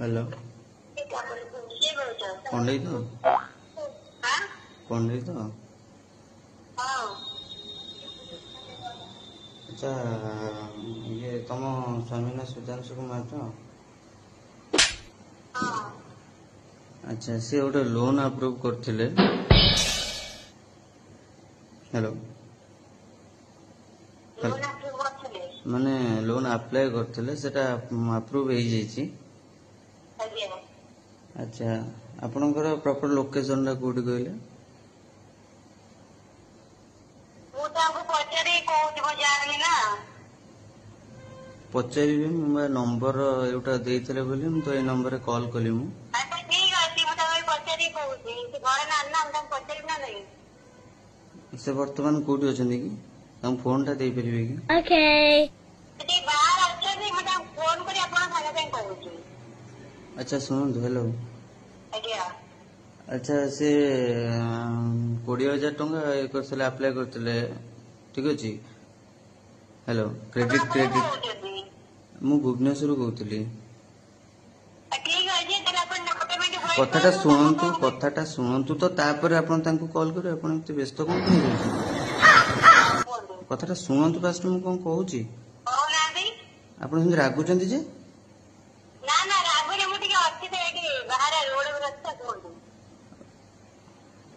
hello पंडित पंडित अच्छा ये तुम स्वामी ना सुधांशु कुमार तो अच्छा सी गोटे लोन अप्रूव करथिले हेलो माने लोन अप्लाई करथिले सेटा अप्रूव हो जाइछि अच्छा आपनकर प्रॉपर लोकेशन रा कोठी कहले पचारि मैं नंबर एटा देइतले बोली हम तो ए नंबर रे कॉल कली मु से वर्तमान कोठी अछंदी कि हम फोन टा देई परिबे कि ओके अच्छा सुन हेलो अच्छा से 20,000 टंका करथले अप्लाई करथले ठीक अछि हेलो क्रेडिट मु भुवनेश्वर कहतली कथाटा सुनंतु तो तापर आपण तांको कॉल करू आपण एते व्यस्त कोन कथाटा सुनंतु फास्ट मु कोन कहूची आपण संग रागुचंदी जे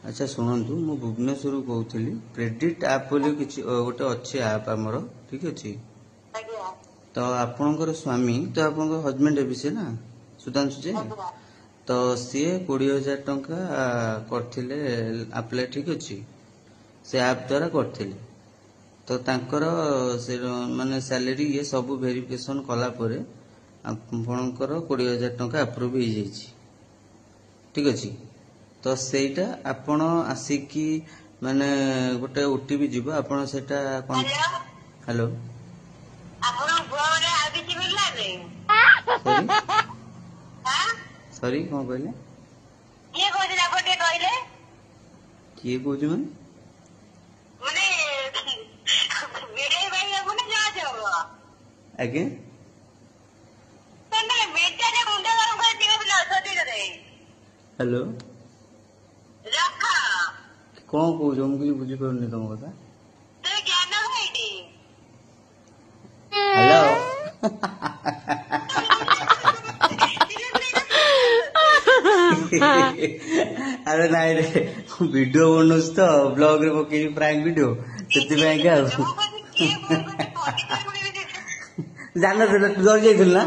अच्छा सुनंतु मु भुवनेश्वर कहतली क्रेडिट ऐप बोली किछि गोटे अच्छे ऐप हमरो ठीक अछि तो आपनकर स्वामी तो आपनकर हस्बैंड है से ना सुधांशु जे तो सी 20,000 टंका करथिले अप्लाई ठीक अछि से ऐप द्वारा करथिले तो तांकर से माने सैलरी ये सब वेरिफिकेशन कला परे आपनकर 20,000 टंका अप्रूव हो जाइछि ठीक अछि तो सेटा आपण आसिकी माने गोटे ओटीपी जीव आपण सेटा कोन हेलो आपण बोरे आबि कि मिलला रे सॉरी कोन कहले के कोदिला कोटे कहले के कोजु माने वीडियो भाई कोने जा जाओ आगे तने बेटा ने मुंडा गरम कर दियो बिना सदी रे हेलो रखा कौन कहू हम कुछ बुझी पारनी तुम कथा तो ज्ञान होइडी हेलो अरे नाइ रे वीडियो बनोस तो ब्लॉग रे पकेई प्रैंक वीडियो सेति ପାଇଁ का जान तू डर जाइथिल ना